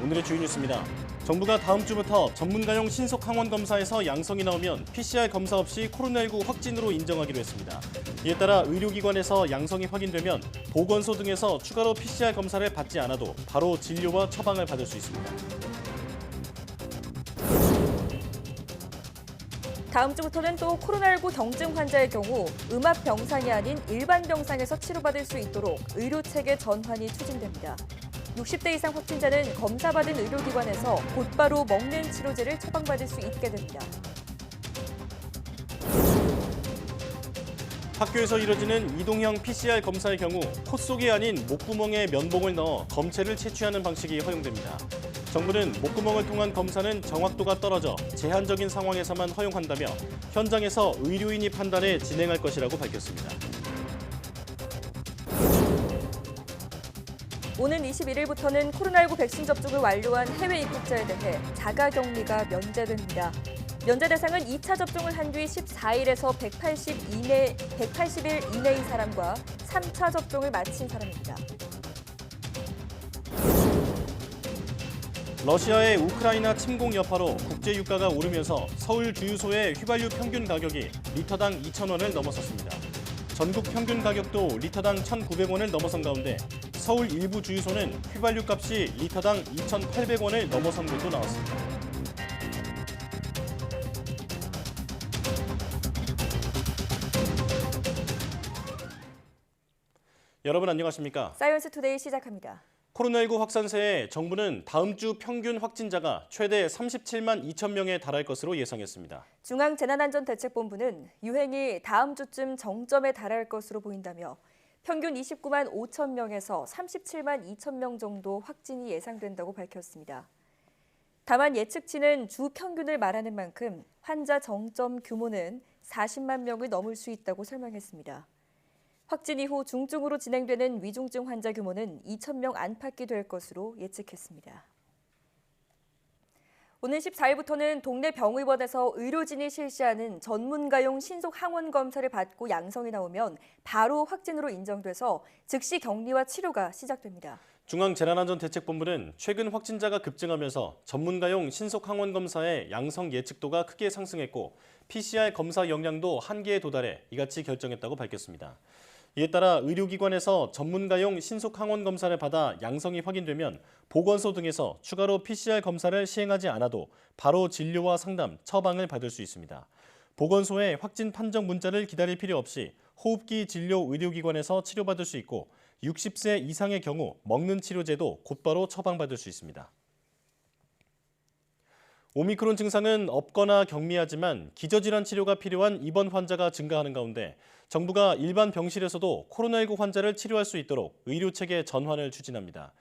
오늘의 주요 뉴스입니다. 정부가 다음 주부터 전문가용 신속 항원 검사에서 양성이 나오면 PCR 검사 없이 코로나19 확진으로 인정하기로 했습니다. 이에 따라 의료기관에서 양성이 확인되면 보건소 등에서 추가로 PCR 검사를 받지 않아도 바로 진료와 처방을 받을 수 있습니다. 다음 주부터는 또 코로나19 경증 환자의 경우 음압 병상이 아닌 일반 병상에서 치료받을 수 있도록 의료체계 전환이 추진됩니다. 60대 이상 확진자는 검사받은 의료기관에서 곧바로 먹는 치료제를 처방받을 수 있게 됩니다. 학교에서 이뤄지는 이동형 PCR 검사의 경우 콧 속이 아닌 목구멍에 면봉을 넣어 검체를 채취하는 방식이 허용됩니다. 정부는 목구멍을 통한 검사는 정확도가 떨어져 제한적인 상황에서만 허용한다며 현장에서 의료인이 판단해 진행할 것이라고 밝혔습니다. 오는 21일부터는 코로나19 백신 접종을 완료한 해외 입국자에 대해 자가격리가 면제됩니다. 면제 대상은 2차 접종을 한 뒤 14일에서 180일 이내인 사람과 3차 접종을 마친 사람입니다. 러시아의 우크라이나 침공 여파로 국제 유가가 오르면서 서울 주유소의 휘발유 평균 가격이 리터당 2,000원을 넘어섰습니다. 전국 평균 가격도 리터당 1,900원을 넘어선 가운데 서울 일부 주유소는 휘발유 값이 리터당 2,800원을 넘어선 곳도 나왔습니다. 여러분 안녕하십니까? 사이언스 투데이 시작합니다. 코로나19 확산세에 정부는 다음 주 평균 확진자가 최대 37만 2천 명에 달할 것으로 예상했습니다. 중앙재난안전대책본부는 유행이 다음 주쯤 정점에 달할 것으로 보인다며 평균 29만 5천 명에서 37만 2천 명 정도 확진이 예상된다고 밝혔습니다. 다만 예측치는 주 평균을 말하는 만큼 환자 정점 규모는 40만 명을 넘을 수 있다고 설명했습니다. 확진 이후 중증으로 진행되는 위중증 환자 규모는 2천 명 안팎이 될 것으로 예측했습니다. 오는 14일부터는 동네 병의원에서 의료진이 실시하는 전문가용 신속 항원 검사를 받고 양성이 나오면 바로 확진으로 인정돼서 즉시 격리와 치료가 시작됩니다. 중앙재난안전대책본부는 최근 확진자가 급증하면서 전문가용 신속 항원 검사의 양성 예측도가 크게 상승했고 PCR 검사 역량도 한계에 도달해 이같이 결정했다고 밝혔습니다. 이에 따라 의료기관에서 전문가용 신속 항원 검사를 받아 양성이 확인되면 보건소 등에서 추가로 PCR 검사를 시행하지 않아도 바로 진료와 상담, 처방을 받을 수 있습니다. 보건소의 확진 판정 문자를 기다릴 필요 없이 호흡기 진료 의료기관에서 치료받을 수 있고 60세 이상의 경우 먹는 치료제도 곧바로 처방받을 수 있습니다. 오미크론 증상은 없거나 경미하지만 기저질환 치료가 필요한 입원 환자가 증가하는 가운데 정부가 일반 병실에서도 코로나19 환자를 치료할 수 있도록 의료체계 전환을 추진합니다.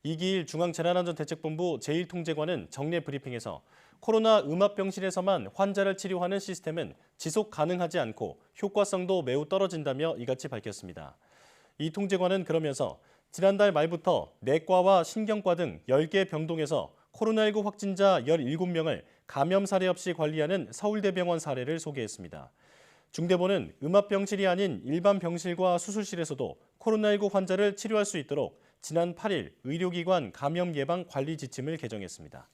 이기일 중앙재난안전대책본부 제1통제관은 정례 브리핑에서 코로나 음압병실에서만 환자를 치료하는 시스템은 지속 가능하지 않고 효과성도 매우 떨어진다며 이같이 밝혔습니다. 이 통제관은 그러면서 지난달 말부터 내과와 신경과 등 10개 병동에서 코로나19 확진자 17명을 감염 사례 없이 관리하는 서울대병원 사례를 소개했습니다. 중대본은 음압병실이 아닌 일반 병실과 수술실에서도 코로나19 환자를 치료할 수 있도록 지난 8일 의료기관 감염 예방 관리 지침을 개정했습니다.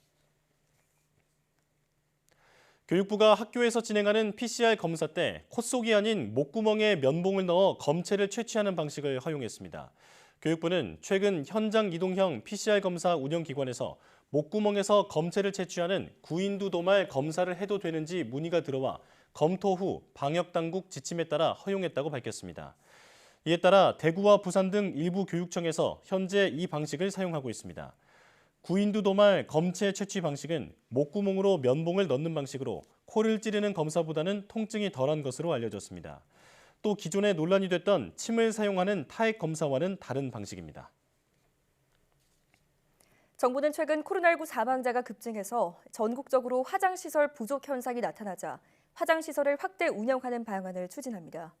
교육부가 학교에서 진행하는 PCR 검사 때 콧속이 아닌 목구멍에 면봉을 넣어 검체를 채취하는 방식을 허용했습니다. 교육부는 최근 현장 이동형 PCR 검사 운영기관에서 목구멍에서 검체를 채취하는 구인두 도말 검사를 해도 되는지 문의가 들어와 검토 후 방역당국 지침에 따라 허용했다고 밝혔습니다. 이에 따라 대구와 부산 등 일부 교육청에서 현재 이 방식을 사용하고 있습니다. 구인두 도말 검체 채취 방식은 목구멍으로 면봉을 넣는 방식으로 코를 찌르는 검사보다는 통증이 덜한 것으로 알려졌습니다. 또 기존에 논란이 됐던 침을 사용하는 타액 검사와는 다른 방식입니다. 정부는 최근 코로나19 사망자가 급증해서 전국적으로 화장시설 부족 현상이 나타나자 화장시설을 확대 운영하는 방안을 추진합니다.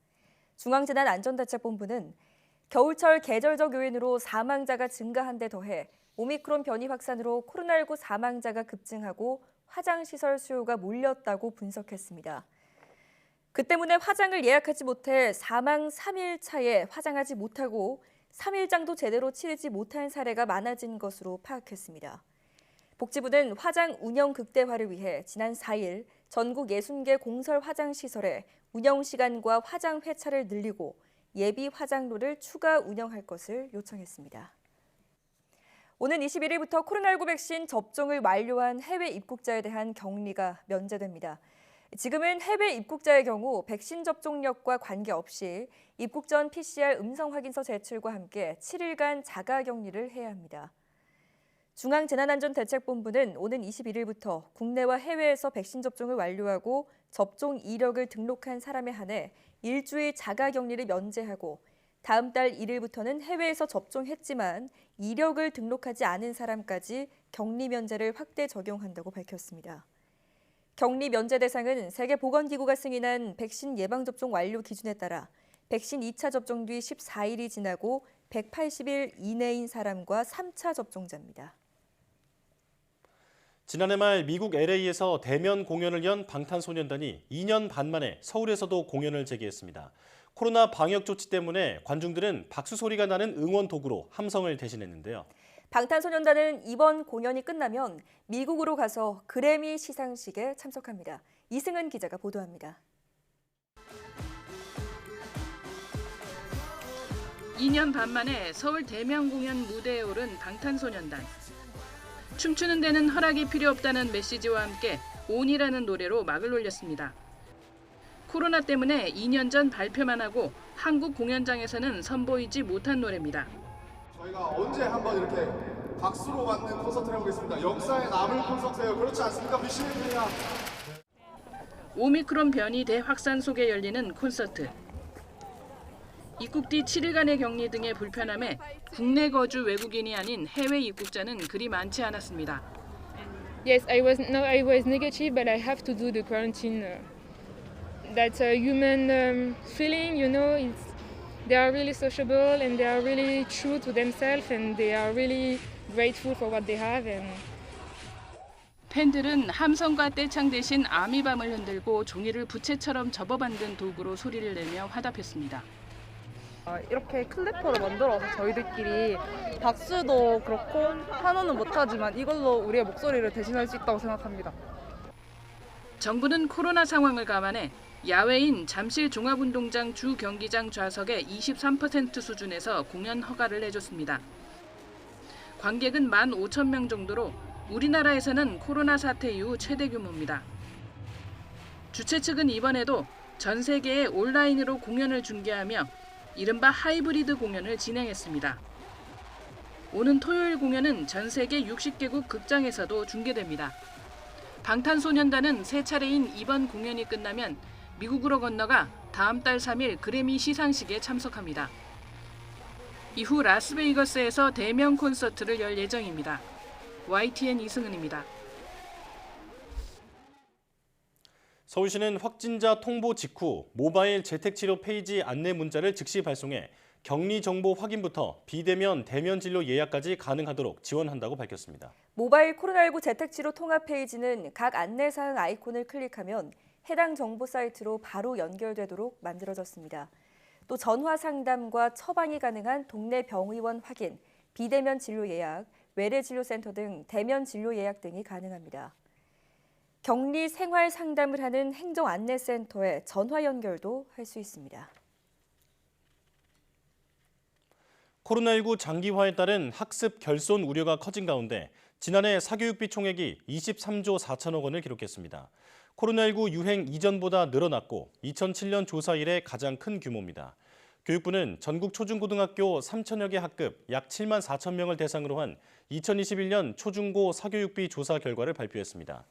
중앙재난안전대책본부는 겨울철 계절적 요인으로 사망자가 증가한 데 더해 오미크론 변이 확산으로 코로나19 사망자가 급증하고 화장시설 수요가 몰렸다고 분석했습니다. 그 때문에 화장을 예약하지 못해 사망 3일 차에 화장하지 못하고 3일장도 제대로 치르지 못한 사례가 많아진 것으로 파악했습니다. 복지부는 화장 운영 극대화를 위해 지난 4일 전국 60개 공설 화장시설에 운영 시간과 화장 회차를 늘리고 예비 화장로를 추가 운영할 것을 요청했습니다. 오는 21일부터 코로나19 백신 접종을 완료한 해외 입국자에 대한 격리가 면제됩니다. 지금은 해외 입국자의 경우 백신 접종력과 관계없이 입국 전 PCR 음성 확인서 제출과 함께 7일간 자가 격리를 해야 합니다. 중앙재난안전대책본부는 오는 21일부터 국내와 해외에서 백신 접종을 완료하고 접종 이력을 등록한 사람에 한해 일주일 자가 격리를 면제하고 다음 달 1일부터는 해외에서 접종했지만 이력을 등록하지 않은 사람까지 격리 면제를 확대 적용한다고 밝혔습니다. 격리 면제 대상은 세계보건기구가 승인한 백신 예방접종 완료 기준에 따라 백신 2차 접종 뒤 14일이 지나고 180일 이내인 사람과 3차 접종자입니다. 지난해 말 미국 LA에서 대면 공연을 연 방탄소년단이 2년 반 만에 서울에서도 공연을 재개했습니다. 코로나 방역 조치 때문에 관중들은 박수 소리가 나는 응원 도구로 함성을 대신했는데요. 방탄소년단은 이번 공연이 끝나면 미국으로 가서 그래미 시상식에 참석합니다. 이승은 기자가 보도합니다. 2년 반 만에 서울 대면 공연 무대에 오른 방탄소년단. 춤추는 데는 허락이 필요 없다는 메시지와 함께 온이라는 노래로 막을 올렸습니다. 코로나 때문에 2년 전 발표만 하고 한국 공연장에서는 선보이지 못한 노래입니다. 저희가 언제 한번 이렇게 박수로 맞는 콘서트를 해보겠습니다. 역사에 남을 콘서트예요. 그렇지 않습니까? 미시민들이야. 오미크론 변이 대확산 속에 열리는 콘서트. 입국 뒤 7일간의 격리 등의 불편함에 국내 거주 외국인이 아닌 해외 입국자는 그리 많지 않았습니다. Yes, I was negative, but I have to do the quarantine. That's a human feeling, you know. They are really sociable and they are really true to themselves and they are really grateful for what they have. 팬들은 함성과 떼창 대신 아미밤을 흔들고 종이를 부채처럼 접어 만든 도구로 소리를 내며 화답했습니다. 이렇게 클래퍼를 만들어서 저희들끼리 박수도 그렇고 환호는 못하지만 이걸로 우리의 목소리를 대신할 수 있다고 생각합니다. 정부는 코로나 상황을 감안해 야외인 잠실 종합운동장 주 경기장 좌석의 23% 수준에서 공연 허가를 내줬습니다. 관객은 15,000명 정도로 우리나라에서는 코로나 사태 이후 최대 규모입니다. 주최 측은 이번에도 전 세계에 온라인으로 공연을 중계하며 이른바 하이브리드 공연을 진행했습니다. 오는 토요일 공연은 전 세계 60개국 극장에서도 중계됩니다. 방탄소년단은 세 차례인 이번 공연이 끝나면 미국으로 건너가 다음 달 3일 그래미 시상식에 참석합니다. 이후 라스베이거스에서 대면 콘서트를 열 예정입니다. YTN 이승은입니다. 서울시는 확진자 통보 직후 모바일 재택치료 페이지 안내 문자를 즉시 발송해 격리 정보 확인부터 비대면, 대면 진료 예약까지 가능하도록 지원한다고 밝혔습니다. 모바일 코로나19 재택치료 통합 페이지는 각 안내사항 아이콘을 클릭하면 해당 정보 사이트로 바로 연결되도록 만들어졌습니다. 또 전화 상담과 처방이 가능한 동네 병의원 확인, 비대면 진료 예약, 외래진료센터 등 대면 진료 예약 등이 가능합니다. 격리 생활 상담을 하는 행정안내센터에 전화 연결도 할 수 있습니다. 코로나19 장기화에 따른 학습 결손 우려가 커진 가운데 지난해 사교육비 총액이 23조 4천억 원을 기록했습니다. 코로나19 유행 이전보다 늘어났고 2007년 조사 이래 가장 큰 규모입니다. 교육부는 전국 초중고등학교 3천여 개 학급 약 7만 4천 명을 대상으로 한 2021년 초중고 사교육비 조사 결과를 발표했습니다.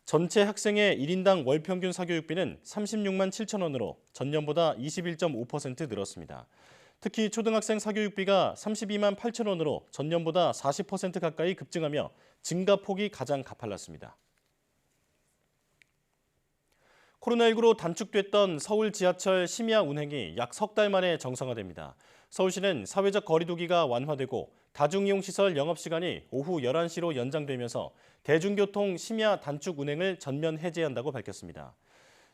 전체 학생의 1인당 월 평균 사교육비는 36만 7천 원으로 전년보다 21.5% 늘었습니다. 특히 초등학생 사교육비가 32만 8천 원으로 전년보다 40% 가까이 급증하며 증가폭이 가장 가팔랐습니다. 코로나19로 단축됐던 서울 지하철 심야 운행이 약 석 달 만에 정상화됩니다. 서울시는 사회적 거리 두기가 완화되고 다중이용시설 영업시간이 오후 11시로 연장되면서 대중교통 심야 단축 운행을 전면 해제한다고 밝혔습니다.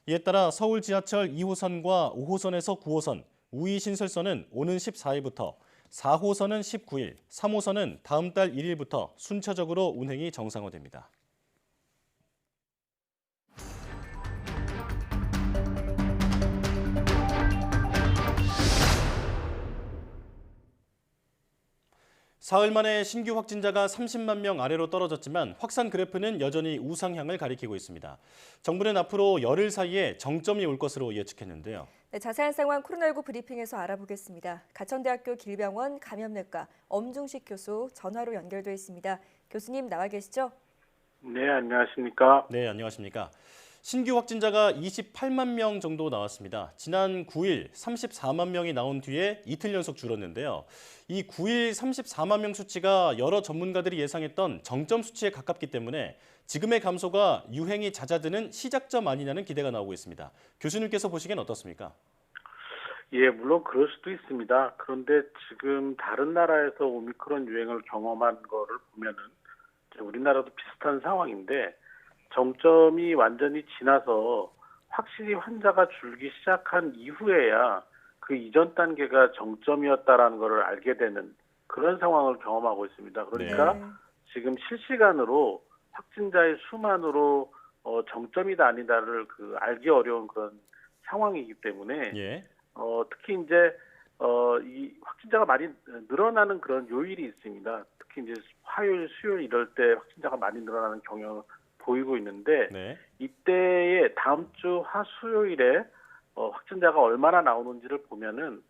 이에 따라 서울 지하철 2호선과 5호선에서 9호선, 우이신설선은 오는 14일부터 4호선은 19일, 3호선은 다음 달 1일부터 순차적으로 운행이 정상화됩니다. 사흘 만에 신규 확진자가 30만 명 아래로 떨어졌지만 확산 그래프는 여전히 우상향을 가리키고 있습니다. 정부는 앞으로 열흘 사이에 정점이 올 것으로 예측했는데요. 네, 자세한 상황 코로나19 브리핑에서 알아보겠습니다. 가천대학교 길병원 감염내과 엄중식 교수 전화로 연결돼 있습니다. 교수님 나와 계시죠? 네, 안녕하십니까? 네, 안녕하십니까. 신규 확진자가 28만 명 정도 나왔습니다. 지난 9일 34만 명이 나온 뒤에 이틀 연속 줄었는데요. 이 9일 34만 명 수치가 여러 전문가들이 예상했던 정점 수치에 가깝기 때문에 지금의 감소가 유행이 잦아드는 시작점 아니냐는 기대가 나오고 있습니다. 교수님께서 보시기엔 어떻습니까? 예, 물론 그럴 수도 있습니다. 그런데 지금 다른 나라에서 오미크론 유행을 경험한 거를 보면은 우리나라도 비슷한 상황인데 정점이 완전히 지나서 확실히 환자가 줄기 시작한 이후에야 그 이전 단계가 정점이었다라는 것을 알게 되는 그런 상황을 경험하고 있습니다. 그러니까 네. 지금 실시간으로 확진자의 수만으로 정점이다 아니다를 알기 어려운 그런 상황이기 때문에 예. 특히 이제 이 확진자가 많이 늘어나는 그런 요일이 있습니다. 특히 이제 화요일, 수요일 이럴 때 확진자가 많이 늘어나는 경향을 보이고 있는데 네. 이때에 다음 주 화수요일에 확진자가 얼마나 나오는지를 보면은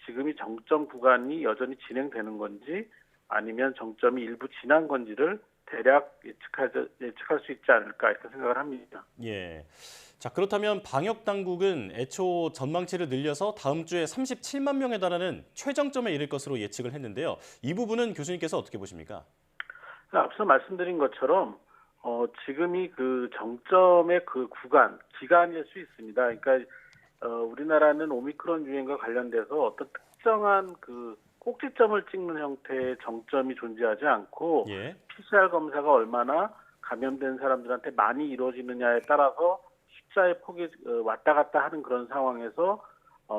지금이 정점 구간이 여전히 진행되는 건지 아니면 정점이 일부 지난 건지를 대략 예측할 수 있지 않을까 이렇게 생각을 합니다. 예. 자, 그렇다면 방역 당국은 애초 전망치를 늘려서 다음 주에 37만 명에 달하는 최정점에 이를 것으로 예측을 했는데요. 이 부분은 교수님께서 어떻게 보십니까? 앞서 말씀드린 것처럼 지금이 그 정점의 그 기간일 수 있습니다. 그러니까 우리나라는 오미크론 유행과 관련돼서 어떤 특정한 그 꼭지점을 찍는 형태의 정점이 존재하지 않고 예. PCR 검사가 얼마나 감염된 사람들한테 많이 이루어지느냐에 따라서 숫자의 폭이 왔다 갔다 하는 그런 상황에서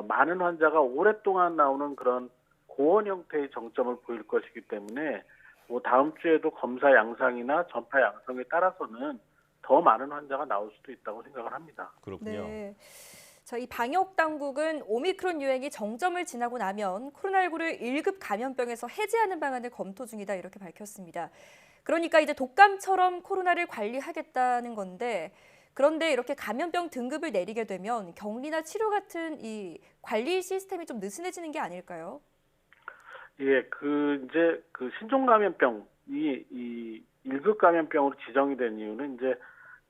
많은 환자가 오랫동안 나오는 그런 고원 형태의 정점을 보일 것이기 때문에 다음 주에도 검사 양상이나 전파 양상에 따라서는 더 많은 환자가 나올 수도 있다고 생각을 합니다. 그렇군요. 네. 자, 이 방역 당국은 오미크론 유행이 정점을 지나고 나면 코로나19를 1급 감염병에서 해제하는 방안을 검토 중이다 이렇게 밝혔습니다. 그러니까 이제 독감처럼 코로나를 관리하겠다는 건데 그런데 이렇게 감염병 등급을 내리게 되면 격리나 치료 같은 이 관리 시스템이 좀 느슨해지는 게 아닐까요? 예, 이제 신종 감염병이 이 1급 감염병으로 지정이 된 이유는 이제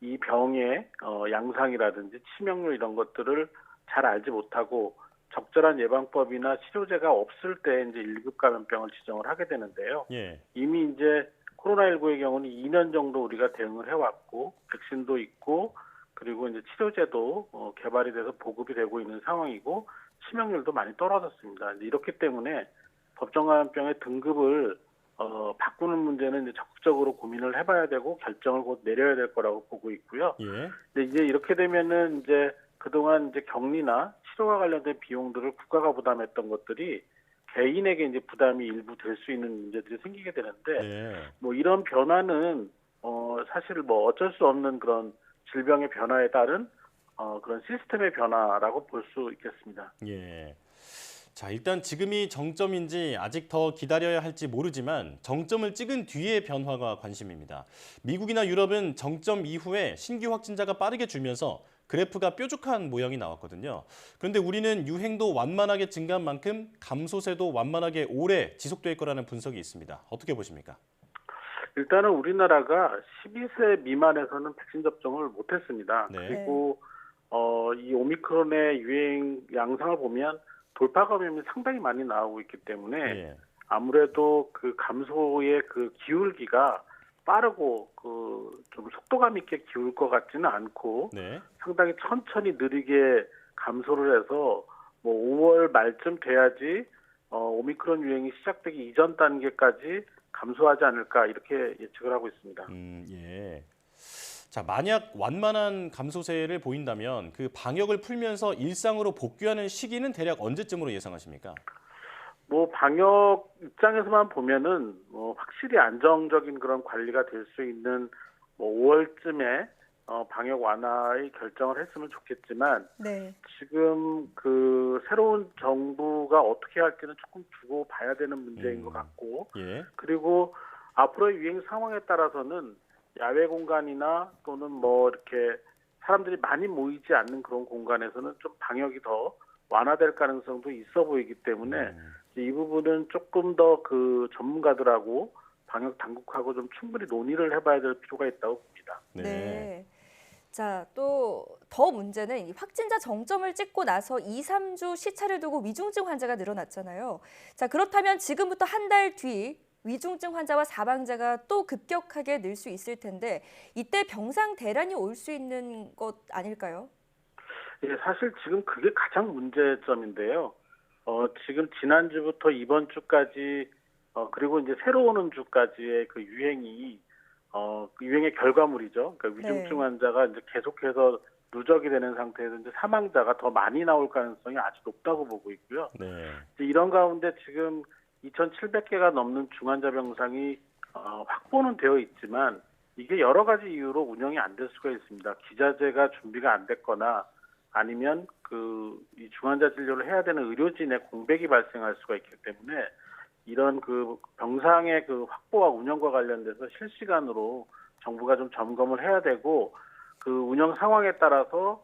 이 병의 양상이라든지 치명률 이런 것들을 잘 알지 못하고 적절한 예방법이나 치료제가 없을 때 이제 1급 감염병을 지정을 하게 되는데요. 예. 이미 이제 코로나19의 경우는 2년 정도 우리가 대응을 해왔고 백신도 있고 그리고 이제 치료제도 개발이 돼서 보급이 되고 있는 상황이고 치명률도 많이 떨어졌습니다. 이렇기 때문에 법정감염병의 등급을 바꾸는 문제는 이제 적극적으로 고민을 해봐야 되고 결정을 곧 내려야 될 거라고 보고 있고요. 예. 근데 이제 이렇게 되면은 이제 그동안 이제 격리나 치료와 관련된 비용들을 국가가 부담했던 것들이 개인에게 이제 부담이 일부 될 수 있는 문제들이 생기게 되는데 네. 이런 변화는 사실 어쩔 수 없는 그런 질병의 변화에 따른 그런 시스템의 변화라고 볼 수 있겠습니다. 예. 자, 일단 지금이 정점인지 아직 더 기다려야 할지 모르지만 정점을 찍은 뒤의 변화가 관심입니다. 미국이나 유럽은 정점 이후에 신규 확진자가 빠르게 줄면서 그래프가 뾰족한 모양이 나왔거든요. 그런데 우리는 유행도 완만하게 증가한 만큼 감소세도 완만하게 오래 지속될 거라는 분석이 있습니다. 어떻게 보십니까? 일단은 우리나라가 12세 미만에서는 백신 접종을 못했습니다. 네. 그리고 이 오미크론의 유행 양상을 보면 돌파 감염이 상당히 많이 나오고 있기 때문에 예. 아무래도 그 감소의 그 기울기가 빠르고 좀 속도감 있게 기울 것 같지는 않고 네. 상당히 천천히 느리게 감소를 해서 5월 말쯤 돼야지 오미크론 유행이 시작되기 이전 단계까지 감소하지 않을까 이렇게 예측을 하고 있습니다. 예. 자, 만약 완만한 감소세를 보인다면 그 방역을 풀면서 일상으로 복귀하는 시기는 대략 언제쯤으로 예상하십니까? 뭐 방역 입장에서만 보면은 확실히 안정적인 그런 관리가 될 수 있는 뭐 5월쯤에 방역 완화의 결정을 했으면 좋겠지만 네. 지금 그 새로운 정부가 어떻게 할지는 조금 두고 봐야 되는 문제인 것 같고 예. 그리고 앞으로의 유행 상황에 따라서는 야외 공간이나 또는 뭐 이렇게 사람들이 많이 모이지 않는 그런 공간에서는 좀 방역이 더 완화될 가능성도 있어 보이기 때문에 이 부분은 조금 더 그 전문가들하고 방역 당국하고 좀 충분히 논의를 해봐야 될 필요가 있다고 봅니다. 네. 자, 또 더 문제는 이 확진자 정점을 찍고 나서 2, 3주 시차를 두고 위중증 환자가 늘어났잖아요. 자, 그렇다면 지금부터 한 달 뒤 위중증 환자와 사망자가 또 급격하게 늘 수 있을 텐데 이때 병상 대란이 올 수 있는 것 아닐까요? 예, 사실 지금 그게 가장 문제점인데요. 지금 지난주부터 이번 주까지 그리고 이제 새로 오는 주까지의 그 유행이 그 유행의 결과물이죠. 그러니까 위중증 네. 환자가 이제 계속해서 누적이 되는 상태에서 이제 사망자가 더 많이 나올 가능성이 아주 높다고 보고 있고요. 네. 이제 이런 가운데 지금 2,700개가 넘는 중환자 병상이 확보는 되어 있지만 이게 여러 가지 이유로 운영이 안 될 수가 있습니다. 기자재가 준비가 안 됐거나 아니면 이 중환자 진료를 해야 되는 의료진의 공백이 발생할 수가 있기 때문에 이런 그 병상의 그 확보와 운영과 관련돼서 실시간으로 정부가 좀 점검을 해야 되고 그 운영 상황에 따라서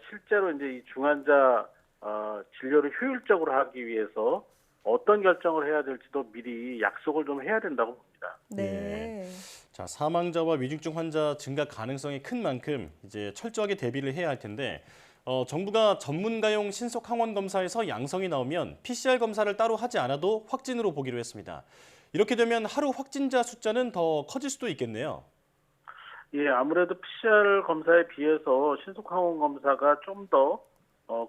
실제로 이제 이 중환자 진료를 효율적으로 하기 위해서 어떤 결정을 해야 될지도 미리 약속을 좀 해야 된다고 봅니다. 네. 자, 사망자와 위중증 환자 증가 가능성이 큰 만큼 이제 철저하게 대비를 해야 할 텐데 정부가 전문가용 신속 항원 검사에서 양성이 나오면 PCR 검사를 따로 하지 않아도 확진으로 보기로 했습니다. 이렇게 되면 하루 확진자 숫자는 더 커질 수도 있겠네요. 예, 아무래도 PCR 검사에 비해서 신속 항원 검사가 좀 더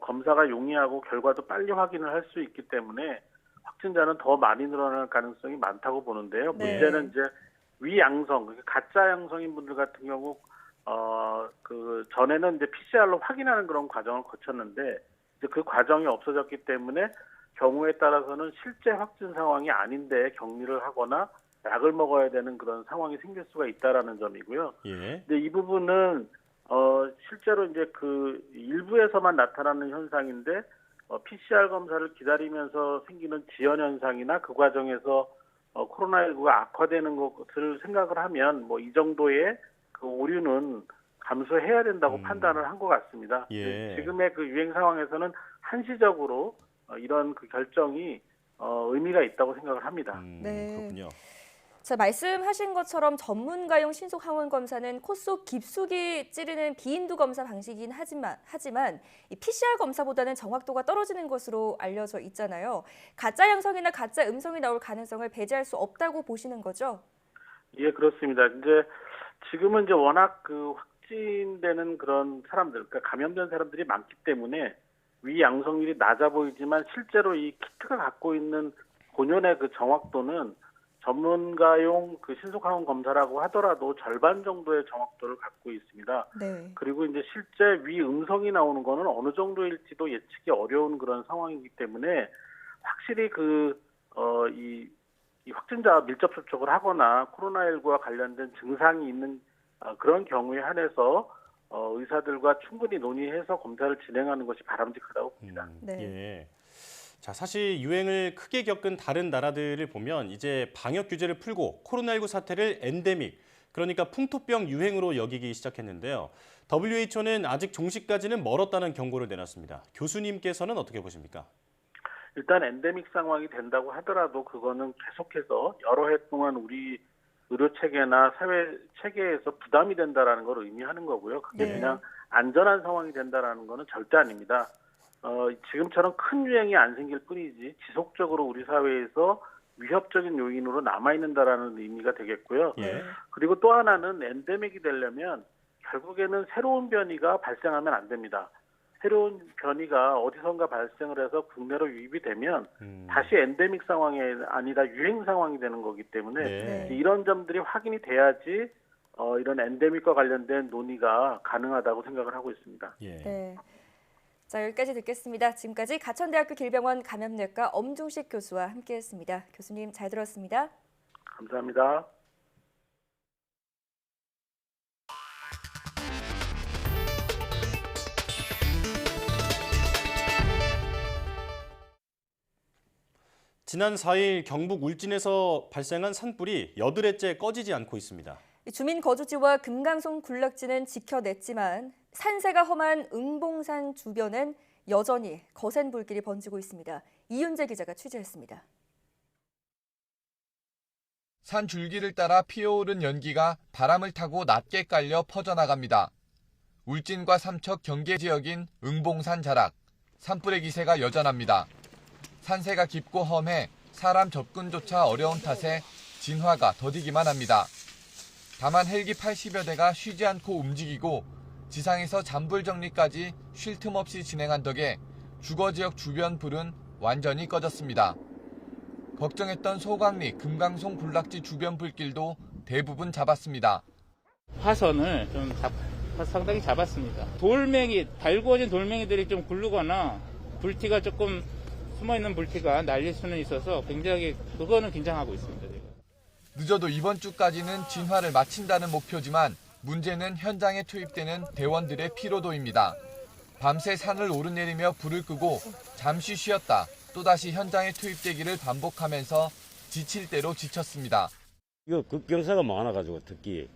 검사가 용이하고 결과도 빨리 확인을 할 수 있기 때문에 확진자는 더 많이 늘어날 가능성이 많다고 보는데요. 네. 문제는 이제 위양성, 그러니까 가짜 양성인 분들 같은 경우 그 전에는 이제 PCR로 확인하는 그런 과정을 거쳤는데 이제 그 과정이 없어졌기 때문에 경우에 따라서는 실제 확진 상황이 아닌데 격리를 하거나 약을 먹어야 되는 그런 상황이 생길 수가 있다라는 점이고요. 예. 근데 이 부분은 실제로 이제 그 일부에서만 나타나는 현상인데 PCR 검사를 기다리면서 생기는 지연 현상이나 그 과정에서 코로나19가 악화되는 것을 생각을 하면 뭐 이 정도의 그 오류는 감수해야 된다고 판단을 한 것 같습니다. 예. 지금의 그 유행 상황에서는 한시적으로 이런 그 결정이 의미가 있다고 생각을 합니다. 네. 그렇군요. 자, 말씀하신 것처럼 전문가용 신속 항원 검사는 코 속 깊숙이 찌르는 비인두 검사 방식이긴 하지만 이 PCR 검사보다는 정확도가 떨어지는 것으로 알려져 있잖아요. 가짜 양성이나 가짜 음성이 나올 가능성을 배제할 수 없다고 보시는 거죠? 예, 그렇습니다. 이제 지금은 이제 워낙 그 확진되는 그런 사람들, 그러니까 감염된 사람들이 많기 때문에 위 양성률이 낮아 보이지만 실제로 이 키트가 갖고 있는 본연의 그 정확도는 전문가용 그 신속항원 검사라고 하더라도 절반 정도의 정확도를 갖고 있습니다. 네. 그리고 이제 실제 위 음성이 나오는 거는 어느 정도일지도 예측이 어려운 그런 상황이기 때문에 확실히 이 확진자 밀접 접촉을 하거나 코로나19와 관련된 증상이 있는 그런 경우에 한해서 의사들과 충분히 논의해서 검사를 진행하는 것이 바람직하다고 봅니다. 네. 예. 자, 사실 유행을 크게 겪은 다른 나라들을 보면 이제 방역 규제를 풀고 코로나19 사태를 엔데믹, 그러니까 풍토병 유행으로 여기기 시작했는데요. WHO는 아직 종식까지는 멀었다는 경고를 내놨습니다. 교수님께서는 어떻게 보십니까? 일단 엔데믹 상황이 된다고 하더라도 그거는 계속해서 여러 해 동안 우리 의료 체계나 사회 체계에서 부담이 된다라는 걸 의미하는 거고요. 그게 네. 그냥 안전한 상황이 된다라는 거는 절대 아닙니다. 지금처럼 큰 유행이 안 생길 뿐이지 지속적으로 우리 사회에서 위협적인 요인으로 남아있는다라는 의미가 되겠고요. 예. 그리고 또 하나는 엔데믹이 되려면 결국에는 새로운 변이가 발생하면 안 됩니다. 새로운 변이가 어디선가 발생을 해서 국내로 유입이 되면 다시 엔데믹 상황이 아니라 유행 상황이 되는 거기 때문에 네. 이런 점들이 확인이 돼야지 이런 엔데믹과 관련된 논의가 가능하다고 생각을 하고 있습니다. 예. 네. 자, 여기까지 듣겠습니다. 지금까지 가천대학교 길병원 감염내과 엄중식 교수와 함께했습니다. 교수님 잘 들었습니다. 감사합니다. 지난 4일 경북 울진에서 발생한 산불이 여드레째 꺼지지 않고 있습니다. 주민 거주지와 금강송 군락지는 지켜냈지만 산세가 험한 응봉산 주변엔 여전히 거센 불길이 번지고 있습니다. 이윤재 기자가 취재했습니다. 산 줄기를 따라 피어오른 연기가 바람을 타고 낮게 깔려 퍼져나갑니다. 울진과 삼척 경계 지역인 응봉산 자락, 산불의 기세가 여전합니다. 산세가 깊고 험해 사람 접근조차 어려운 탓에 진화가 더디기만 합니다. 다만 헬기 80여 대가 쉬지 않고 움직이고 지상에서 잔불 정리까지 쉴 틈 없이 진행한 덕에 주거지역 주변 불은 완전히 꺼졌습니다. 걱정했던 소강리, 금강송 군락지 주변 불길도 대부분 잡았습니다. 화선을 좀 상당히 잡았습니다. 달구어진 돌멩이들이 좀 굴르거나 불티가 조금 숨어있는 불티가 날릴 수는 있어서 그거는 긴장하고 있습니다. 제가. 늦어도 이번 주까지는 진화를 마친다는 목표지만 문제는 현장에 투입되는 대원들의 피로도입니다. 밤새 산을 오르내리며 불을 끄고 잠시 쉬었다 또다시 현장에 투입되기를 반복하면서 지칠 대로 지쳤습니다. 이거 급경사가 많아가지고 특히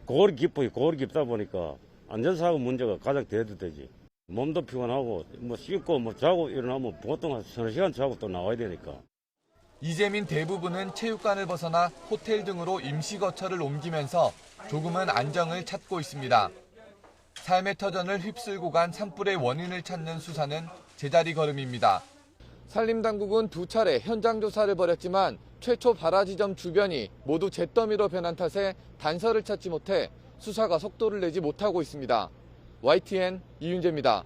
고리 깊다 보니까 안전사고 문제가 가장 대두되지. 몸도 피곤하고 씻고 자고 일어나면 보통 한 3시간 자고 또 나와야 되니까. 이재민 대부분은 체육관을 벗어나 호텔 등으로 임시 거처를 옮기면서 조금은 안정을 찾고 있습니다. 삶의 터전을 휩쓸고 간 산불의 원인을 찾는 수사는 제자리 걸음입니다. 산림당국은 2차례 현장 조사를 벌였지만 최초 발화 지점 주변이 모두 잿더미로 변한 탓에 단서를 찾지 못해 수사가 속도를 내지 못하고 있습니다. YTN 이윤재입니다.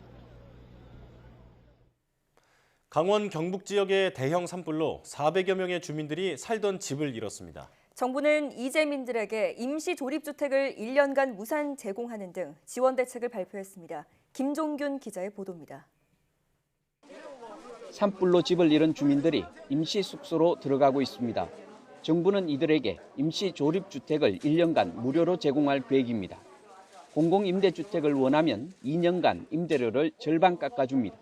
강원 경북 지역의 대형 산불로 400여 명의 주민들이 살던 집을 잃었습니다. 정부는 이재민들에게 임시 조립주택을 1년간 무상 제공하는 등 지원 대책을 발표했습니다. 김종균 기자의 보도입니다. 산불로 집을 잃은 주민들이 임시 숙소로 들어가고 있습니다. 정부는 이들에게 임시 조립주택을 1년간 무료로 제공할 계획입니다. 공공임대주택을 원하면 2년간 임대료를 절반 깎아줍니다.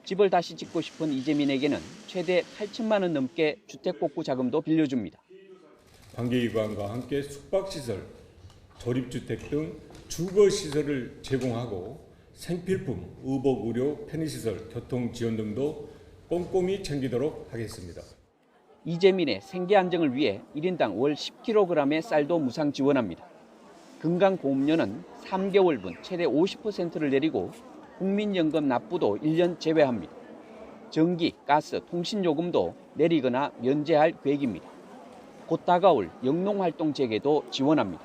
집을 다시 짓고 싶은 이재민에게는 최대 8천만 원 넘게 주택복구 자금도 빌려줍니다. 관계기관과 함께 숙박시설, 조립주택 등 주거시설을 제공하고 생필품, 의복, 의료, 편의시설, 교통지원 등도 꼼꼼히 챙기도록 하겠습니다. 이재민의 생계 안정을 위해 1인당 월 10kg의 쌀도 무상 지원합니다. 건강보험료는 3개월분 최대 50%를 내리고 국민연금 납부도 1년 제외합니다. 전기, 가스, 통신요금도 내리거나 면제할 계획입니다. 곧 다가올 영농활동 재개도 지원합니다.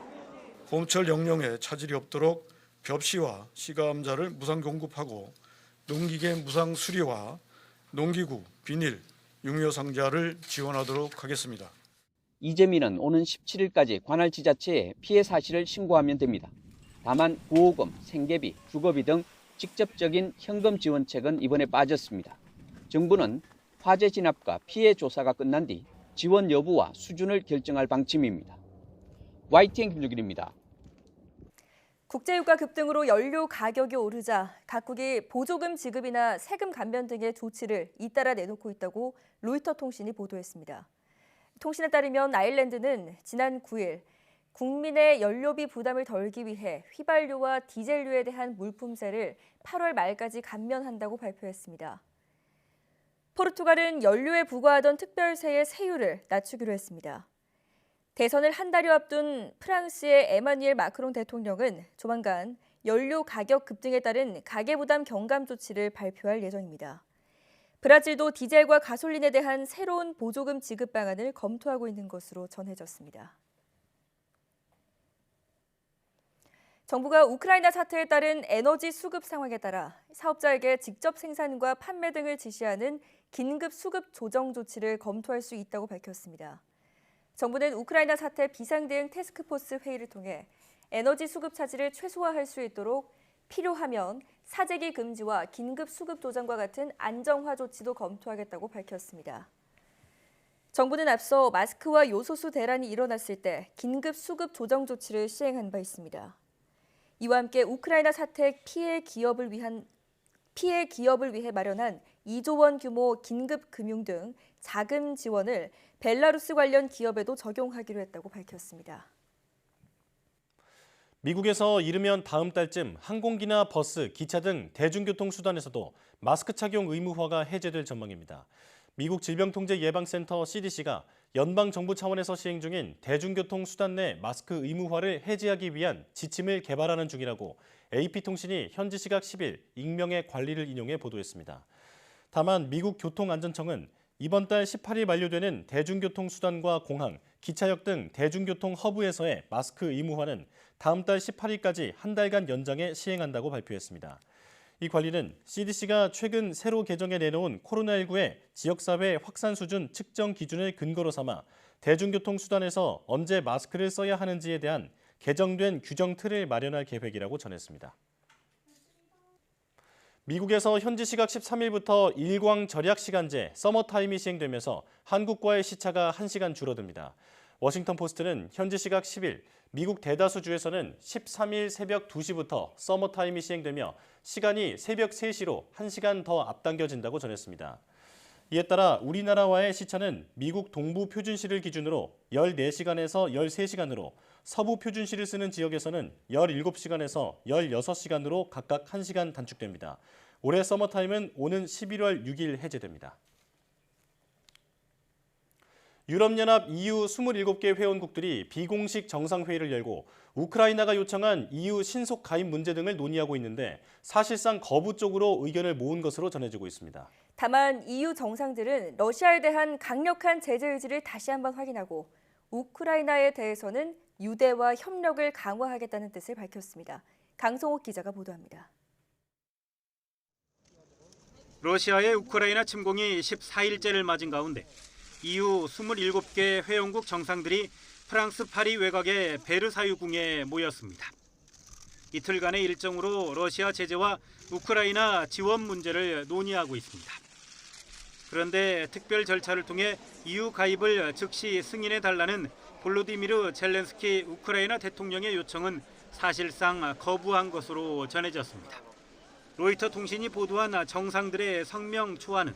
봄철 영농에 차질이 없도록 벽시와 시가암자를 무상 공급하고 농기계 무상 수리와 농기구, 비닐, 육묘상자를 지원하도록 하겠습니다. 이재민은 오는 17일까지 관할 지자체에 피해 사실을 신고하면 됩니다. 다만 보호금, 생계비, 주거비 등 직접적인 현금 지원책은 이번에 빠졌습니다. 정부는 화재 진압과 피해 조사가 끝난 뒤 지원 여부와 수준을 결정할 방침입니다. YTN 김종균입니다. 국제유가 급등으로 연료 가격이 오르자 각국이 보조금 지급이나 세금 감면 등의 조치를 잇따라 내놓고 있다고 로이터 통신이 보도했습니다. 통신에 따르면 아일랜드는 지난 9일 국민의 연료비 부담을 덜기 위해 휘발유와 디젤유에 대한 물품세를 8월 말까지 감면한다고 발표했습니다. 포르투갈은 연료에 부과하던 특별세의 세율을 낮추기로 했습니다. 대선을 한 달여 앞둔 프랑스의 에마뉘엘 마크롱 대통령은 조만간 연료 가격 급등에 따른 가계부담 경감 조치를 발표할 예정입니다. 브라질도 디젤과 가솔린에 대한 새로운 보조금 지급 방안을 검토하고 있는 것으로 전해졌습니다. 정부가 우크라이나 사태에 따른 에너지 수급 상황에 따라 사업자에게 직접 생산과 판매 등을 지시하는 긴급 수급 조정 조치를 검토할 수 있다고 밝혔습니다. 정부는 우크라이나 사태 비상대응 태스크포스 회의를 통해 에너지 수급 차질을 최소화할 수 있도록 필요하면 사재기 금지와 긴급 수급 조정과 같은 안정화 조치도 검토하겠다고 밝혔습니다. 정부는 앞서 마스크와 요소수 대란이 일어났을 때 긴급 수급 조정 조치를 시행한 바 있습니다. 이와 함께 우크라이나 사태 피해 기업을 위해 마련한 2조 원 규모 긴급 금융 등 자금 지원을 벨라루스 관련 기업에도 적용하기로 했다고 밝혔습니다. 미국에서 이르면 다음 달쯤 항공기나 버스, 기차 등 대중교통 수단에서도 마스크 착용 의무화가 해제될 전망입니다. 미국 질병통제예방센터 CDC가 연방정부 차원에서 시행 중인 대중교통 수단 내 마스크 의무화를 해제하기 위한 지침을 개발하는 중이라고 AP통신이 현지 시각 10일 익명의 관리를 인용해 보도했습니다. 다만 미국 교통안전청은 이번 달 18일 만료되는 대중교통 수단과 공항, 기차역 등 대중교통 허브에서의 마스크 의무화는 다음 달 18일까지 한 달간 연장해 시행한다고 발표했습니다. 이 관리는 CDC가 최근 새로 개정해 내놓은 코로나19의 지역사회 확산 수준 측정 기준을 근거로 삼아 대중교통 수단에서 언제 마스크를 써야 하는지에 대한 개정된 규정 틀을 마련할 계획이라고 전했습니다. 미국에서 현지 시각 13일부터 일광 절약 시간제 서머타임이 시행되면서 한국과의 시차가 1시간 줄어듭니다. 워싱턴 포스트는 현지 시각 10일 미국 대다수 주에서는 13일 새벽 2시부터 서머타임이 시행되며 시간이 새벽 3시로 1시간 더 앞당겨진다고 전했습니다. 이에 따라 우리나라와의 시차는 미국 동부 표준시를 기준으로 14시간에서 13시간으로 서부 표준시를 쓰는 지역에서는 17시간에서 16시간으로 각각 1시간 단축됩니다. 올해 서머타임은 오는 11월 6일 해제됩니다. 유럽연합 EU 27개 회원국들이 비공식 정상회의를 열고 우크라이나가 요청한 EU 신속 가입 문제 등을 논의하고 있는데 사실상 거부 쪽으로 의견을 모은 것으로 전해지고 있습니다. 다만 EU 정상들은 러시아에 대한 강력한 제재 의지를 다시 한번 확인하고 우크라이나에 대해서는 유대와 협력을 강화하겠다는 뜻을 밝혔습니다. 강성옥 기자가 보도합니다. 러시아의 우크라이나 침공이 14일째를 맞은 가운데 EU 27개 회원국 정상들이 프랑스 파리 외곽의 베르사유궁에 모였습니다. 이틀간의 일정으로 러시아 제재와 우크라이나 지원 문제를 논의하고 있습니다. 그런데 특별 절차를 통해 EU 가입을 즉시 승인해달라는 볼로디미르 젤렌스키 우크라이나 대통령의 요청은 사실상 거부한 것으로 전해졌습니다. 로이터 통신이 보도한 정상들의 성명 초안은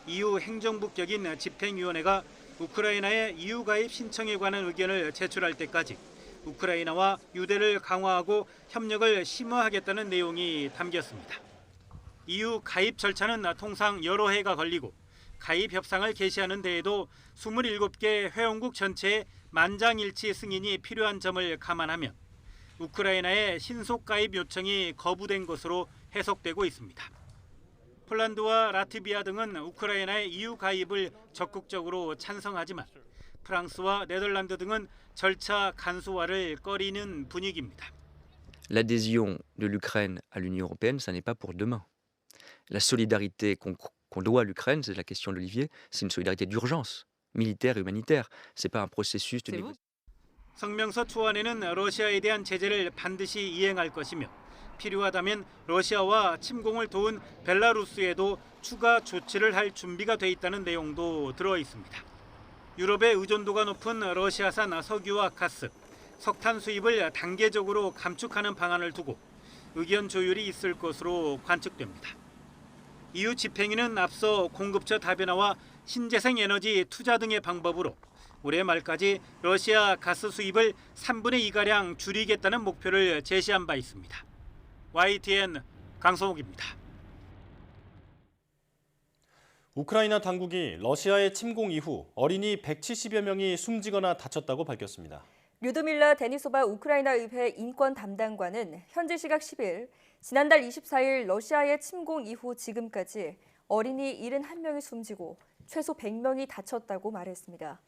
EU 행정부 격인 집행위원회가 우크라이나의 EU 가입 신청에 관한 의견을 제출할 때까지 우크라이나와 유대를 강화하고 협력을 심화하겠다는 내용이 담겼습니다. EU 가입 절차는 통상 여러 해가 걸리고 가입 협상을 개시하는 데에도 27개 회원국 전체의 만장일치 승인이 필요한 점을 감안하면 우크라이나의 신속 가입 요청이 거부된 것으로 해석되고 있습니다. 폴란드와 라트비아 등은 우크라이나의 EU 가입을 적극적으로 찬성하지만 프랑스와 네덜란드 등은 절차 간소화를 꺼리는 분위기입니다. L'adhésion de l'Ukraine à l'Union européenne, ça n'est pas pour demain. La solidarité qu'on doit à l'Ukraine, c'est la question d'Olivier, c'est une solidarité d'urgence, militaire et humanitaire. C'est pas un processus de négociation. 성명서 초안에는 러시아에 대한 제재를 반드시 이행할 것이며 필요하다면 러시아와 침공을 도운 벨라루스에도 추가 조치를 할 준비가 돼 있다는 내용도 들어 있습니다. 유럽의 의존도가 높은 러시아산 석유와 가스, 석탄 수입을 단계적으로 감축하는 방안을 두고 의견 조율이 있을 것으로 관측됩니다. EU 집행위는 앞서 공급처 다변화와 신재생 에너지 투자 등의 방법으로 올해 말까지 러시아 가스 수입을 3분의 2가량 줄이겠다는 목표를 제시한 바 있습니다. YTN 강성욱입니다. 우크라이나 당국이 러시아의 침공 이후 어린이 170여 명이 숨지거나 다쳤다고 밝혔습니다. 류드밀라 데니소바 우크라이나 의회 인권 담당관은 현지 시각 10일 지난달 24일 러시아의 침공 이후 지금까지 어린이 71명이 숨지고 최소 100명이 다쳤다고 말했습니다.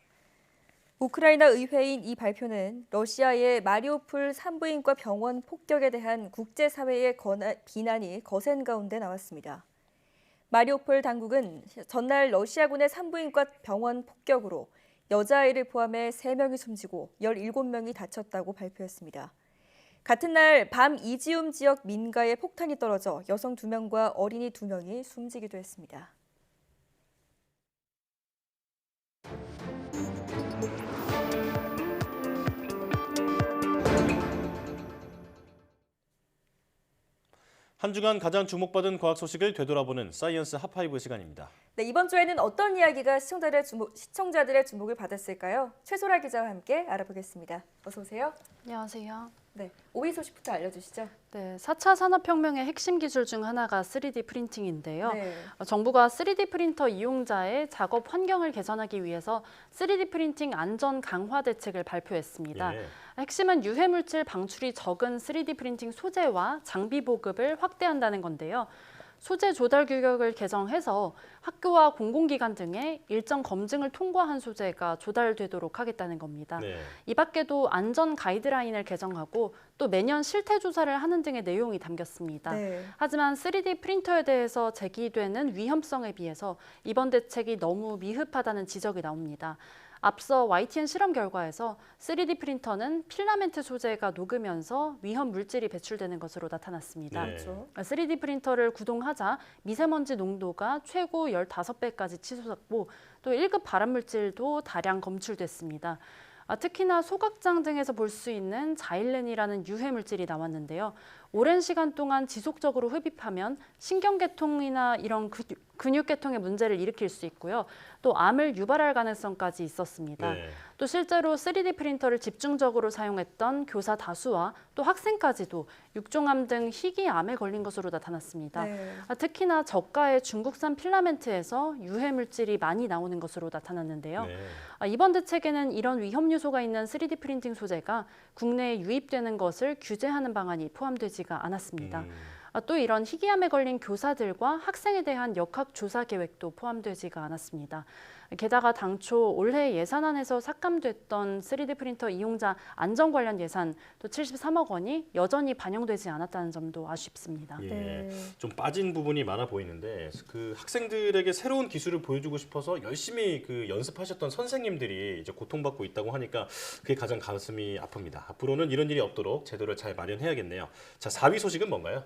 우크라이나 의회인 이 발표는 러시아의 마리우폴 산부인과 병원 폭격에 대한 국제사회의 비난이 거센 가운데 나왔습니다. 마리우폴 당국은 전날 러시아군의 산부인과 병원 폭격으로 여자아이를 포함해 3명이 숨지고 17명이 다쳤다고 발표했습니다. 같은 날 밤 이지움 지역 민가에 폭탄이 떨어져 여성 2명과 어린이 2명이 숨지기도 했습니다. 한 주간 가장 주목받은 과학 소식을 되돌아보는 사이언스 핫5 시간입니다. 네, 이번 주에는 어떤 이야기가 시청자들의 주목을 받았을까요? 최소라 기자와 함께 알아보겠습니다. 어서 오세요. 안녕하세요. 네, 5위 소식부터 알려주시죠. 네, 4차 산업혁명의 핵심 기술 중 하나가 3D 프린팅인데요. 네. 정부가 3D 프린터 이용자의 작업 환경을 개선하기 위해서 3D 프린팅 안전 강화 대책을 발표했습니다. 예. 핵심은 유해물질 방출이 적은 3D 프린팅 소재와 장비 보급을 확대한다는 건데요. 소재 조달 규격을 개정해서 학교와 공공기관 등의 일정 검증을 통과한 소재가 조달되도록 하겠다는 겁니다. 네. 이 밖에도 안전 가이드라인을 개정하고 또 매년 실태 조사를 하는 등의 내용이 담겼습니다. 네. 하지만 3D 프린터에 대해서 제기되는 위험성에 비해서 이번 대책이 너무 미흡하다는 지적이 나옵니다. 앞서 YTN 실험 결과에서 3D 프린터는 필라멘트 소재가 녹으면서 위험 물질이 배출되는 것으로 나타났습니다. 네. 3D 프린터를 구동하자 미세먼지 농도가 최고 15배까지 치솟았고 또 1급 발암물질도 다량 검출됐습니다. 특히나 소각장 등에서 볼 수 있는 자일렌이라는 유해 물질이 나왔는데요. 오랜 시간 동안 지속적으로 흡입하면 신경계통이나 이런 근육계통의 문제를 일으킬 수 있고요. 또 암을 유발할 가능성까지 있었습니다. 네. 또 실제로 3D 프린터를 집중적으로 사용했던 교사 다수와 또 학생까지도 육종암 등 희귀암에 걸린 것으로 나타났습니다. 네. 특히나 저가의 중국산 필라멘트에서 유해 물질이 많이 나오는 것으로 나타났는데요. 네. 이번 대책에는 이런 위험 요소가 있는 3D 프린팅 소재가 국내에 유입되는 것을 규제하는 방안이 포함되지가 않았습니다. 또 이런 희귀암에 걸린 교사들과 학생에 대한 역학조사 계획도 포함되지가 않았습니다. 게다가 당초 올해 예산안에서 삭감됐던 3D 프린터 이용자 안전 관련 예산 또 73억 원이 여전히 반영되지 않았다는 점도 아쉽습니다. 예, 좀 빠진 부분이 많아 보이는데 그 학생들에게 새로운 기술을 보여주고 싶어서 열심히 그 연습하셨던 선생님들이 이제 고통받고 있다고 하니까 그게 가장 가슴이 아픕니다. 앞으로는 이런 일이 없도록 제도를 잘 마련해야겠네요. 자, 4위 소식은 뭔가요?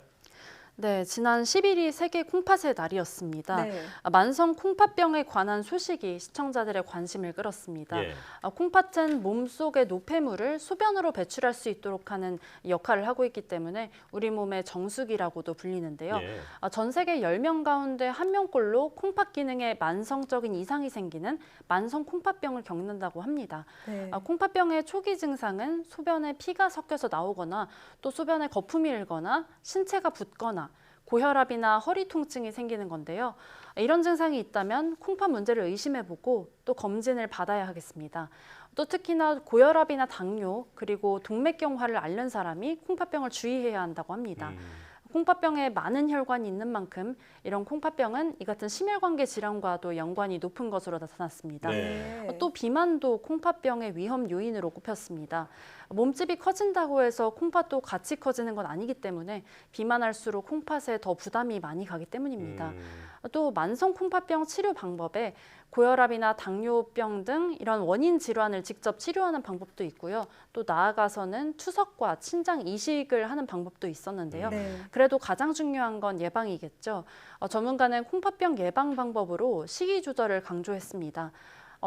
네, 지난 10일이 세계 콩팥의 날이었습니다. 네. 만성 콩팥병에 관한 소식이 시청자들의 관심을 끌었습니다. 예. 콩팥은 몸속의 노폐물을 소변으로 배출할 수 있도록 하는 역할을 하고 있기 때문에 우리 몸의 정수기라고도 불리는데요. 예. 전 세계 10명 가운데 1명꼴로 콩팥 기능에 만성적인 이상이 생기는 만성 콩팥병을 겪는다고 합니다. 네. 콩팥병의 초기 증상은 소변에 피가 섞여서 나오거나 또 소변에 거품이 일거나 신체가 붓거나 고혈압이나 허리 통증이 생기는 건데요. 이런 증상이 있다면 콩팥 문제를 의심해보고 또 검진을 받아야 하겠습니다. 또 특히나 고혈압이나 당뇨 그리고 동맥경화를 앓는 사람이 콩팥병을 주의해야 한다고 합니다. 콩팥병에 많은 혈관이 있는 만큼 이런 콩팥병은 이 같은 심혈관계 질환과도 연관이 높은 것으로 나타났습니다. 네. 또 비만도 콩팥병의 위험 요인으로 꼽혔습니다. 몸집이 커진다고 해서 콩팥도 같이 커지는 건 아니기 때문에 비만할수록 콩팥에 더 부담이 많이 가기 때문입니다. 또 만성 콩팥병 치료 방법에 고혈압이나 당뇨병 등 이런 원인 질환을 직접 치료하는 방법도 있고요. 또 나아가서는 투석과 친장 이식을 하는 방법도 있었는데요. 네. 그래도 가장 중요한 건 예방이겠죠. 전문가는 콩팥병 예방 방법으로 식이 조절을 강조했습니다.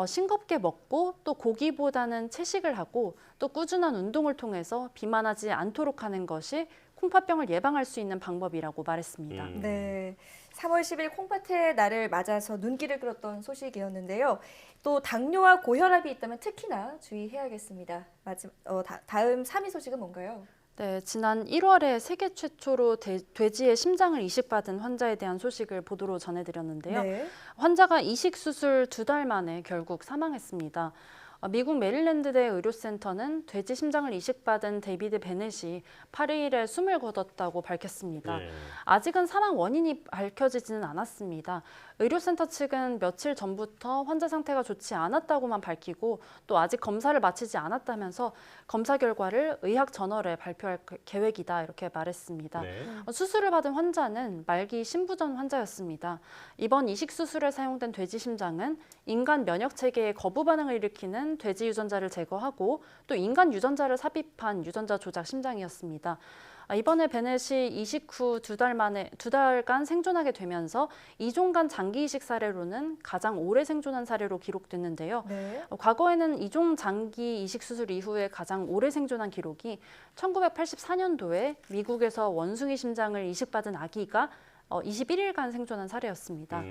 싱겁게 먹고 또 고기보다는 채식을 하고 또 꾸준한 운동을 통해서 비만하지 않도록 하는 것이 콩팥병을 예방할 수 있는 방법이라고 말했습니다. 네, 3월 10일 콩팥의 날을 맞아서 눈길을 끌었던 소식이었는데요. 또 당뇨와 고혈압이 있다면 특히나 주의해야겠습니다. 다음 3위 소식은 뭔가요? 네, 지난 1월에 세계 최초로 돼지의 심장을 이식받은 환자에 대한 소식을 보도로 전해드렸는데요. 네. 환자가 이식 수술 2달 만에 결국 사망했습니다. 미국 메릴랜드대 의료센터는 돼지 심장을 이식받은 데이비드 베넷이 8일에 숨을 거뒀다고 밝혔습니다. 네. 아직은 사망 원인이 밝혀지지는 않았습니다. 의료센터 측은 며칠 전부터 환자 상태가 좋지 않았다고만 밝히고 또 아직 검사를 마치지 않았다면서 검사 결과를 의학저널에 발표할 계획이다 이렇게 말했습니다. 네. 수술을 받은 환자는 말기 신부전 환자였습니다. 이번 이식 수술에 사용된 돼지 심장은 인간 면역 체계에 거부 반응을 일으키는 목적은 돼지 유전자를 제거하고 또 인간 유전자를 삽입한 유전자 조작 심장이었습니다. 이번에 베넷이 이식 후 두 달간 생존하게 되면서 이종간 장기 이식 사례로는 가장 오래 생존한 사례로 기록됐는데요. 네. 과거에는 이종 장기 이식 수술 이후에 가장 오래 생존한 기록이 1984년도에 미국에서 원숭이 심장을 이식받은 아기가 21일간 생존한 사례였습니다.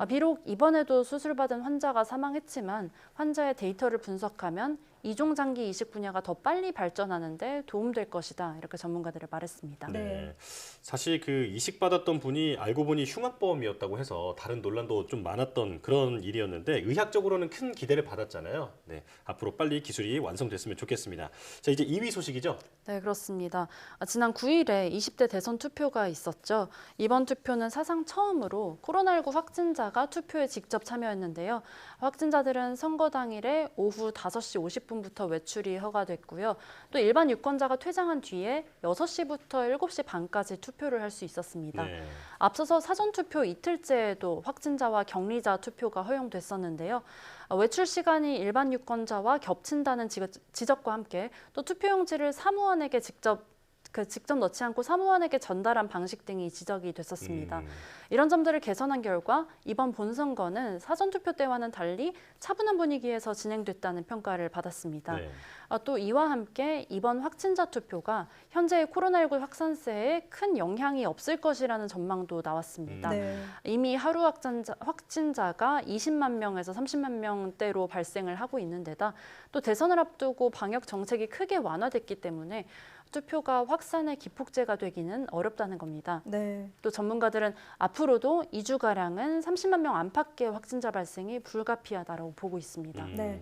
비록 이번에도 수술받은 환자가 사망했지만 환자의 데이터를 분석하면 이종장기 이식 분야가 더 빨리 발전하는 데 도움될 것이다. 이렇게 전문가들은 말했습니다. 네. 사실 그 이식받았던 분이 알고 보니 흉악범이었다고 해서 다른 논란도 좀 많았던 그런 일이었는데 의학적으로는 큰 기대를 받았잖아요. 네, 앞으로 빨리 기술이 완성됐으면 좋겠습니다. 자, 이제 2위 소식이죠? 네, 그렇습니다. 지난 9일에 20대 대선 투표가 있었죠. 이번 투표는 사상 처음으로 코로나19 확진자가 투표에 직접 참여했는데요. 확진자들은 선거 당일에 오후 5시 50분부터 외출이 허가됐고요. 또 일반 유권자가 퇴장한 뒤에 6시부터 7시 반까지 투표를 할 수 있었습니다. 네. 앞서서 사전투표 이틀째에도 확진자와 격리자 투표가 허용됐었는데요. 외출 시간이 일반 유권자와 겹친다는 지적과 함께 또 투표용지를 사무원에게 직접 넣지 않고 사무원에게 전달한 방식 등이 지적이 됐었습니다. 이런 점들을 개선한 결과 이번 본선거는 사전투표 때와는 달리 차분한 분위기에서 진행됐다는 평가를 받았습니다. 네. 또 이와 함께 이번 확진자 투표가 현재의 코로나19 확산세에 큰 영향이 없을 것이라는 전망도 나왔습니다. 네. 이미 하루 확진자가 20만 명에서 30만 명대로 발생을 하고 있는 데다 또 대선을 앞두고 방역 정책이 크게 완화됐기 때문에 투표가 확산의 기폭제가 되기는 어렵다는 겁니다. 네. 또 전문가들은 앞으로도 2주가량은 30만 명 안팎의 확진자 발생이 불가피하다고 보고 있습니다. 네.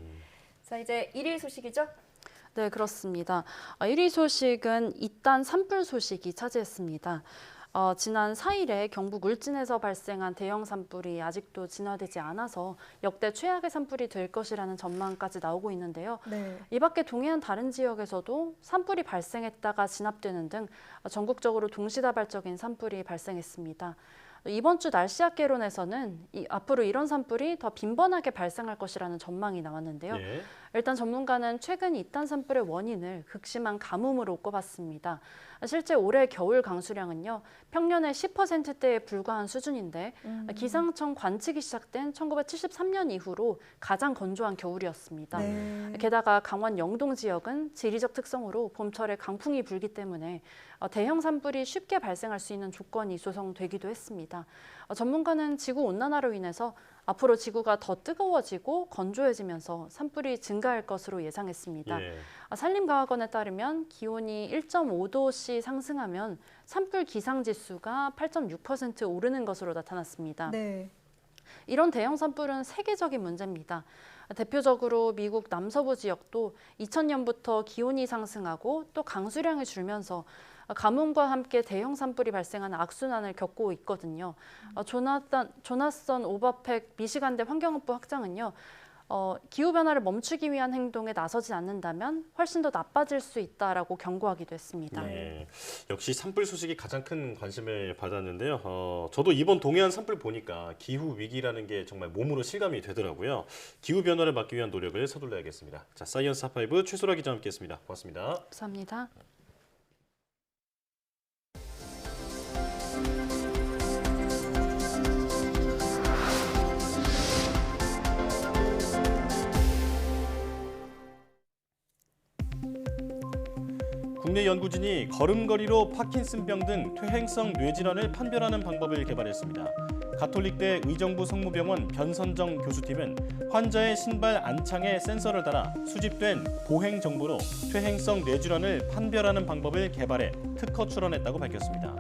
자, 이제 1위 소식이죠? 네, 그렇습니다. 1위 소식은 이딴 산불 소식이 차지했습니다. 지난 4일에 경북 울진에서 발생한 대형 산불이 아직도 진화되지 않아서 역대 최악의 산불이 될 것이라는 전망까지 나오고 있는데요. 네. 이 밖에 동해안 다른 지역에서도 산불이 발생했다가 진압되는 등 전국적으로 동시다발적인 산불이 발생했습니다. 이번 주 날씨학개론에서는 앞으로 이런 산불이 더 빈번하게 발생할 것이라는 전망이 나왔는데요. 네. 일단 전문가는 최근 이딴 산불의 원인을 극심한 가뭄으로 꼽았습니다. 실제 올해 겨울 강수량은요, 평년의 10%대에 불과한 수준인데 기상청 관측이 시작된 1973년 이후로 가장 건조한 겨울이었습니다. 네. 게다가 강원 영동 지역은 지리적 특성으로 봄철에 강풍이 불기 때문에 대형 산불이 쉽게 발생할 수 있는 조건이 조성되기도 했습니다. 전문가는 지구온난화로 인해서 앞으로 지구가 더 뜨거워지고 건조해지면서 산불이 증가할 것으로 예상했습니다. 예. 산림과학원에 따르면 기온이 1.5도씨 상승하면 산불 기상지수가 8.6% 오르는 것으로 나타났습니다. 네. 이런 대형 산불은 세계적인 문제입니다. 대표적으로 미국 남서부 지역도 2000년부터 기온이 상승하고 또 강수량이 줄면서 가뭄과 함께 대형 산불이 발생하는 악순환을 겪고 있거든요. 조나선 오버팩 미시간대 환경학부 학장은요. 기후변화를 멈추기 위한 행동에 나서지 않는다면 훨씬 더 나빠질 수 있다라고 경고하기도 했습니다. 네. 역시 산불 소식이 가장 큰 관심을 받았는데요. 저도 이번 동해안 산불 보니까 기후 위기라는 게 정말 몸으로 실감이 되더라고요. 기후 변화를 막기 위한 노력을 서둘러야겠습니다. 자, 사이언스 핫5 최소라 기자와 함께했습니다. 고맙습니다. 감사합니다. 국내 연구진이 걸음걸이로 파킨슨병 등 퇴행성 뇌질환을 판별하는 방법을 개발했습니다. 가톨릭대 의정부 성모병원 변선정 교수팀은 환자의 신발 안창에 센서를 달아 수집된 보행 정보로 퇴행성 뇌질환을 판별하는 방법을 개발해 특허 출원했다고 밝혔습니다.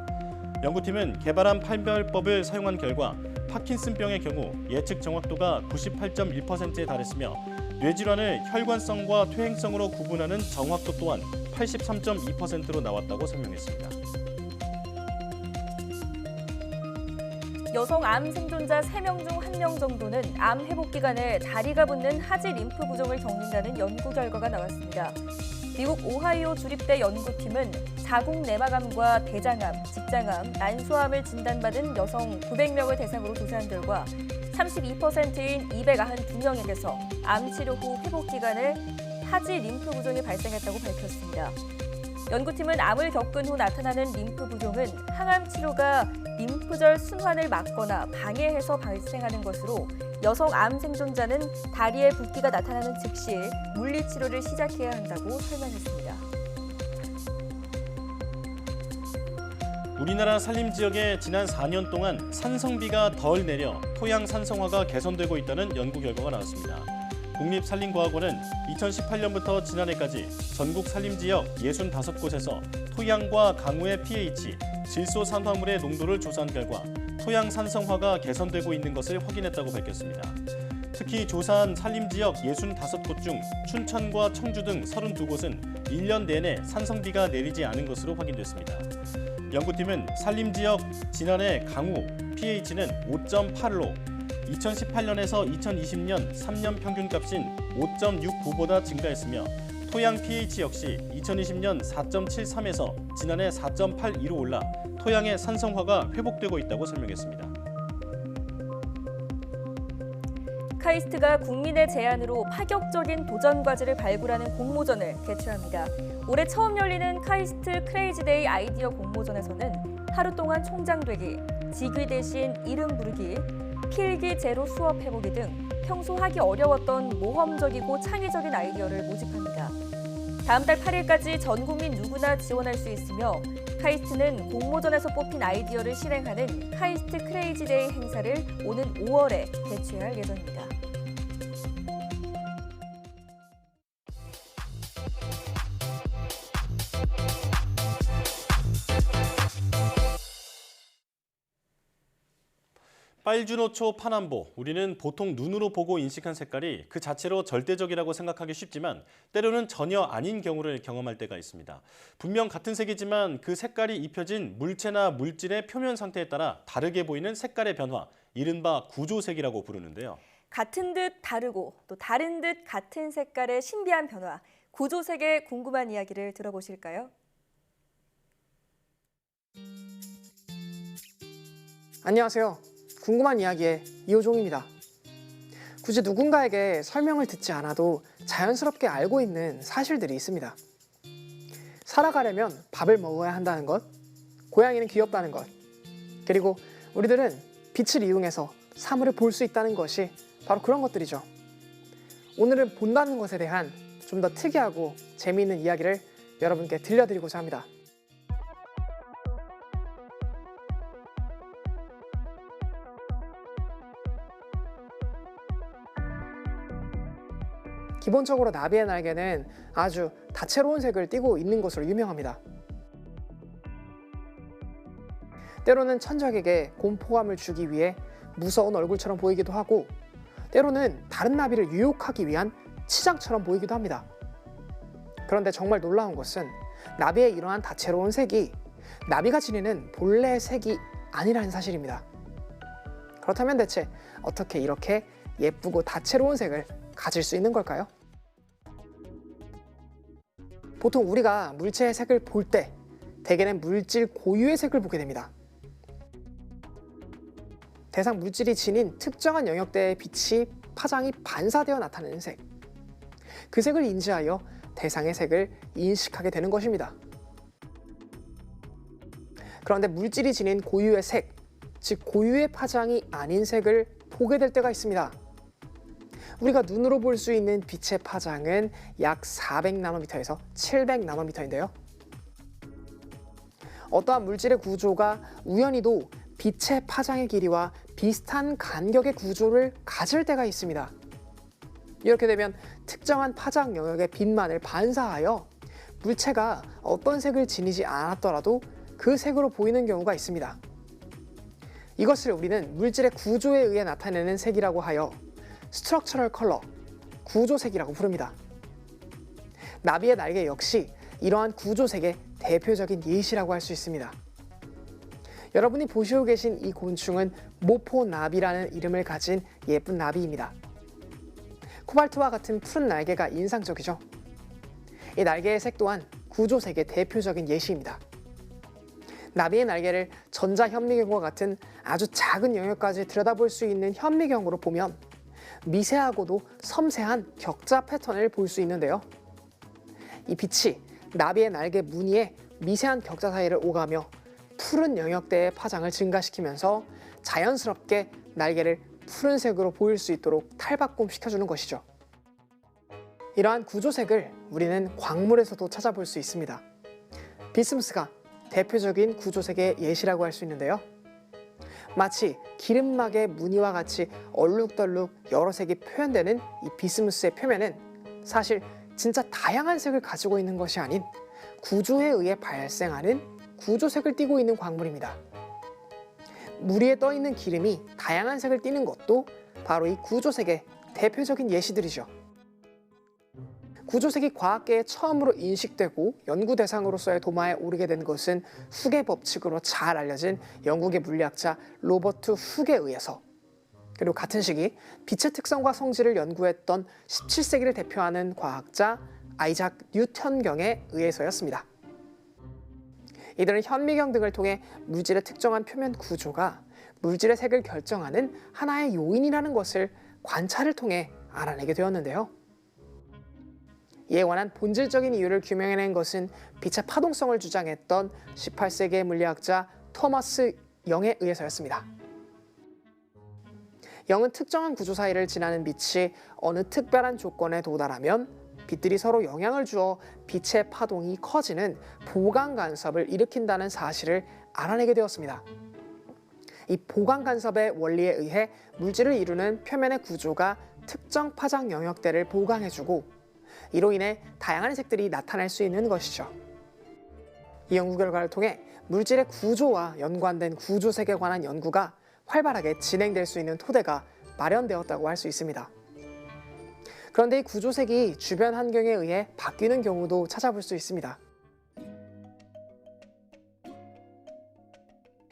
연구팀은 개발한 판별법을 사용한 결과 파킨슨병의 경우 예측 정확도가 98.1%에 달했으며 뇌질환을 혈관성과 퇴행성으로 구분하는 정확도 또한 83.2%로 나왔다고 설명했습니다. 여성 암 생존자 3명 중 1명 정도는 암 회복 기간에 다리가 붓는 하지 림프 부종을 겪는다는 연구 결과가 나왔습니다. 미국 오하이오 주립대 연구팀은 자궁 내막암과 대장암, 직장암, 난소암을 진단받은 여성 900명을 대상으로 조사한 결과 32%인 292명에게서 암 치료 후 회복 기간에 하지 림프 부종이 발생했다고 밝혔습니다. 연구팀은 암을 겪은 후 나타나는 림프 부종은 항암 치료가 림프절 순환을 막거나 방해해서 발생하는 것으로 여성 암 생존자는 다리에 붓기가 나타나는 즉시 물리치료를 시작해야 한다고 설명했습니다. 우리나라 산림 지역에 지난 4년 동안 산성비가 덜 내려 토양 산성화가 개선되고 있다는 연구 결과가 나왔습니다. 국립산림과학원은 2018년부터 지난해까지 전국 산림지역 65곳에서 토양과 강우의 pH, 질소산화물의 농도를 조사한 결과 토양 산성화가 개선되고 있는 것을 확인했다고 밝혔습니다. 특히 조사한 산림지역 65곳 중 춘천과 청주 등 32곳은 1년 내내 산성비가 내리지 않은 것으로 확인됐습니다. 연구팀은 산림지역 지난해 강우 pH는 5.8로 2018년에서 2020년 3년 평균값인 5.69보다 증가했으며 토양 pH 역시 2020년 4.73에서 지난해 4.82로 올라 토양의 산성화가 회복되고 있다고 설명했습니다. 카이스트가 국민의 제안으로 파격적인 도전 과제를 발굴하는 공모전을 개최합니다. 올해 처음 열리는 카이스트 크레이지데이 아이디어 공모전에서는 하루 동안 총장되기, 직위 대신 이름 부르기, 필기 제로 수업 해보기 등 평소 하기 어려웠던 모험적이고 창의적인 아이디어를 모집합니다. 다음 달 8일까지 전 국민 누구나 지원할 수 있으며 카이스트는 공모전에서 뽑힌 아이디어를 실행하는 카이스트 크레이지데이 행사를 오는 5월에 개최할 예정입니다. 빨주노초 파남보, 우리는 보통 눈으로 보고 인식한 색깔이 그 자체로 절대적이라고 생각하기 쉽지만 때로는 전혀 아닌 경우를 경험할 때가 있습니다. 분명 같은 색이지만 그 색깔이 입혀진 물체나 물질의 표면 상태에 따라 다르게 보이는 색깔의 변화, 이른바 구조색이라고 부르는데요. 같은 듯 다르고 또 다른 듯 같은 색깔의 신비한 변화, 구조색의 궁금한 이야기를 들어보실까요? 안녕하세요. 궁금한 이야기의 이호종입니다. 굳이 누군가에게 설명을 듣지 않아도 자연스럽게 알고 있는 사실들이 있습니다. 살아가려면 밥을 먹어야 한다는 것, 고양이는 귀엽다는 것, 그리고 우리들은 빛을 이용해서 사물을 볼 수 있다는 것이 바로 그런 것들이죠. 오늘은 본다는 것에 대한 좀 더 특이하고 재미있는 이야기를 여러분께 들려드리고자 합니다. 기본적으로 나비의 날개는 아주 다채로운 색을 띠고 있는 것으로 유명합니다. 때로는 천적에게 공포감을 주기 위해 무서운 얼굴처럼 보이기도 하고 때로는 다른 나비를 유혹하기 위한 치장처럼 보이기도 합니다. 그런데 정말 놀라운 것은 나비의 이러한 다채로운 색이 나비가 지니는 본래의 색이 아니라는 사실입니다. 그렇다면 대체 어떻게 이렇게 예쁘고 다채로운 색을 가질 수 있는 걸까요? 보통 우리가 물체의 색을 볼 때 대개는 물질 고유의 색을 보게 됩니다. 대상 물질이 지닌 특정한 영역대의 빛이 파장이 반사되어 나타내는 색. 그 색을 인지하여 대상의 색을 인식하게 되는 것입니다. 그런데 물질이 지닌 고유의 색, 즉 고유의 파장이 아닌 색을 보게 될 때가 있습니다. 우리가 눈으로 볼 수 있는 빛의 파장은 약 400나노미터에서 700나노미터인데요. 어떠한 물질의 구조가 우연히도 빛의 파장의 길이와 비슷한 간격의 구조를 가질 때가 있습니다. 이렇게 되면 특정한 파장 영역의 빛만을 반사하여 물체가 어떤 색을 지니지 않았더라도 그 색으로 보이는 경우가 있습니다. 이것을 우리는 물질의 구조에 의해 나타내는 색이라고 하여 스트럭처럴 컬러, 구조색이라고 부릅니다. 나비의 날개 역시 이러한 구조색의 대표적인 예시라고 할 수 있습니다. 여러분이 보시고 계신 이 곤충은 모포나비라는 이름을 가진 예쁜 나비입니다. 코발트와 같은 푸른 날개가 인상적이죠. 이 날개의 색 또한 구조색의 대표적인 예시입니다. 나비의 날개를 전자현미경과 같은 아주 작은 영역까지 들여다볼 수 있는 현미경으로 보면 미세하고도 섬세한 격자 패턴을 볼 수 있는데요. 이 빛이 나비의 날개 무늬의 미세한 격자 사이를 오가며 푸른 영역대의 파장을 증가시키면서 자연스럽게 날개를 푸른색으로 보일 수 있도록 탈바꿈시켜주는 것이죠. 이러한 구조색을 우리는 광물에서도 찾아볼 수 있습니다. 비스무스가 대표적인 구조색의 예시라고 할 수 있는데요. 마치 기름막의 무늬와 같이 얼룩덜룩 여러 색이 표현되는 이 비스무스의 표면은 사실 진짜 다양한 색을 가지고 있는 것이 아닌 구조에 의해 발생하는 구조색을 띠고 있는 광물입니다. 물 위에 떠 있는 기름이 다양한 색을 띠는 것도 바로 이 구조색의 대표적인 예시들이죠. 구조색이 과학계에 처음으로 인식되고 연구 대상으로서의 도마에 오르게 된 것은 후계 법칙으로 잘 알려진 영국의 물리학자 로버트 훅에 의해서, 그리고 같은 시기 빛의 특성과 성질을 연구했던 17세기를 대표하는 과학자 아이작 뉴턴경에 의해서였습니다. 이들은 현미경 등을 통해 물질의 특정한 표면 구조가 물질의 색을 결정하는 하나의 요인이라는 것을 관찰을 통해 알아내게 되었는데요. 이에 관한 본질적인 이유를 규명해낸 것은 빛의 파동성을 주장했던 18세기의 물리학자 토마스 영에 의해서였습니다. 영은 특정한 구조 사이를 지나는 빛이 어느 특별한 조건에 도달하면 빛들이 서로 영향을 주어 빛의 파동이 커지는 보강 간섭을 일으킨다는 사실을 알아내게 되었습니다. 이 보강 간섭의 원리에 의해 물질을 이루는 표면의 구조가 특정 파장 영역대를 보강해주고 이로 인해 다양한 색들이 나타날 수 있는 것이죠. 이 연구 결과를 통해 물질의 구조와 연관된 구조색에 관한 연구가 활발하게 진행될 수 있는 토대가 마련되었다고 할 수 있습니다. 그런데 이 구조색이 주변 환경에 의해 바뀌는 경우도 찾아볼 수 있습니다.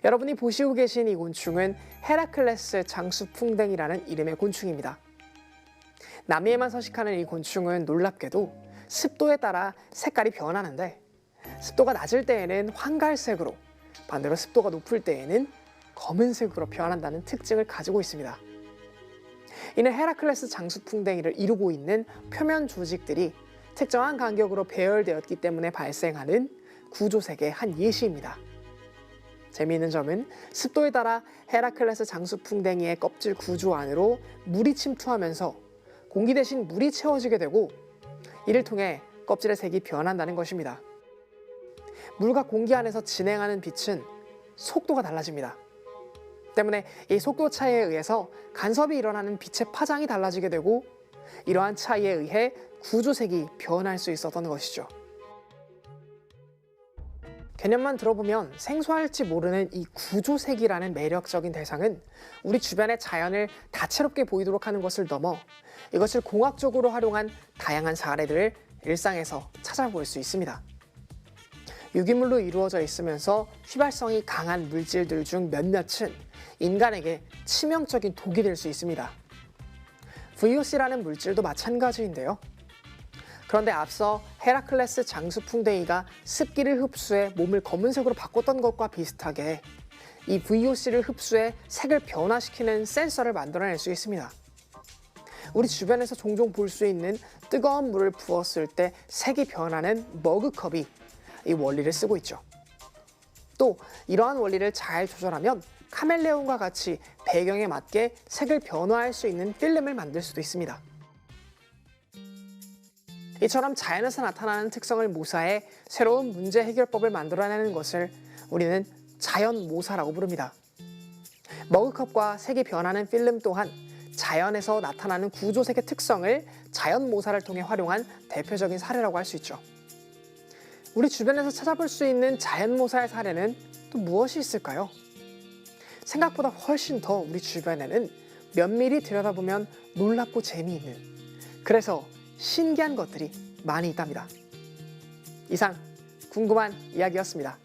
여러분이 보시고 계신 이 곤충은 헤라클레스 장수풍뎅이라는 이름의 곤충입니다. 남해에만 서식하는 이 곤충은 놀랍게도 습도에 따라 색깔이 변하는데, 습도가 낮을 때에는 황갈색으로, 반대로 습도가 높을 때에는 검은색으로 변한다는 특징을 가지고 있습니다. 이는 헤라클레스 장수풍뎅이를 이루고 있는 표면 조직들이 특정한 간격으로 배열되었기 때문에 발생하는 구조색의 한 예시입니다. 재미있는 점은 습도에 따라 헤라클레스 장수풍뎅이의 껍질 구조 안으로 물이 침투하면서 공기 대신 물이 채워지게 되고, 이를 통해 껍질의 색이 변한다는 것입니다. 물과 공기 안에서 진행하는 빛은 속도가 달라집니다. 때문에 이 속도 차이에 의해서 간섭이 일어나는 빛의 파장이 달라지게 되고, 이러한 차이에 의해 구조색이 변할 수 있었던 것이죠. 개념만 들어보면 생소할지 모르는 이 구조색이라는 매력적인 대상은 우리 주변의 자연을 다채롭게 보이도록 하는 것을 넘어 이것을 공학적으로 활용한 다양한 사례들을 일상에서 찾아볼 수 있습니다. 유기물로 이루어져 있으면서 휘발성이 강한 물질들 중 몇몇은 인간에게 치명적인 독이 될 수 있습니다. VOC라는 물질도 마찬가지인데요. 그런데 앞서 헤라클레스 장수풍뎅이가 습기를 흡수해 몸을 검은색으로 바꿨던 것과 비슷하게 이 VOC를 흡수해 색을 변화시키는 센서를 만들어낼 수 있습니다. 우리 주변에서 종종 볼 수 있는 뜨거운 물을 부었을 때 색이 변하는 머그컵이 이 원리를 쓰고 있죠. 또 이러한 원리를 잘 조절하면 카멜레온과 같이 배경에 맞게 색을 변화할 수 있는 필름을 만들 수도 있습니다. 이처럼 자연에서 나타나는 특성을 모사해 새로운 문제 해결법을 만들어내는 것을 우리는 자연 모사라고 부릅니다. 머그컵과 색이 변하는 필름 또한 자연에서 나타나는 구조색의 특성을 자연 모사를 통해 활용한 대표적인 사례라고 할 수 있죠. 우리 주변에서 찾아볼 수 있는 자연 모사의 사례는 또 무엇이 있을까요? 생각보다 훨씬 더 우리 주변에는 면밀히 들여다보면 놀랍고 재미있는, 그래서 신기한 것들이 많이 있답니다. 이상 궁금한 이야기였습니다.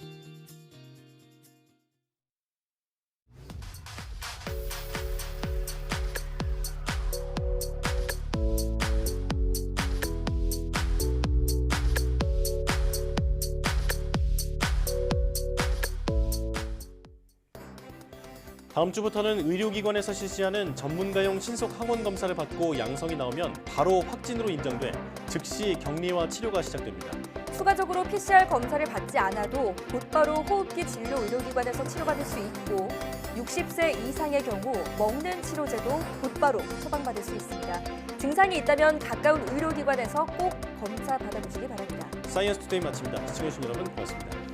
다음 주부터는 의료기관에서 실시하는 전문가용 신속 항원 검사를 받고 양성이 나오면 바로 확진으로 인정돼 즉시 격리와 치료가 시작됩니다. 추가적으로 PCR 검사를 받지 않아도 곧바로 호흡기 진료 의료기관에서 치료받을 수 있고 60세 이상의 경우 먹는 치료제도 곧바로 처방받을 수 있습니다. 증상이 있다면 가까운 의료기관에서 꼭 검사 받아보시기 바랍니다. 사이언스 투데이 마칩니다. 시청해주신 여러분 고맙습니다.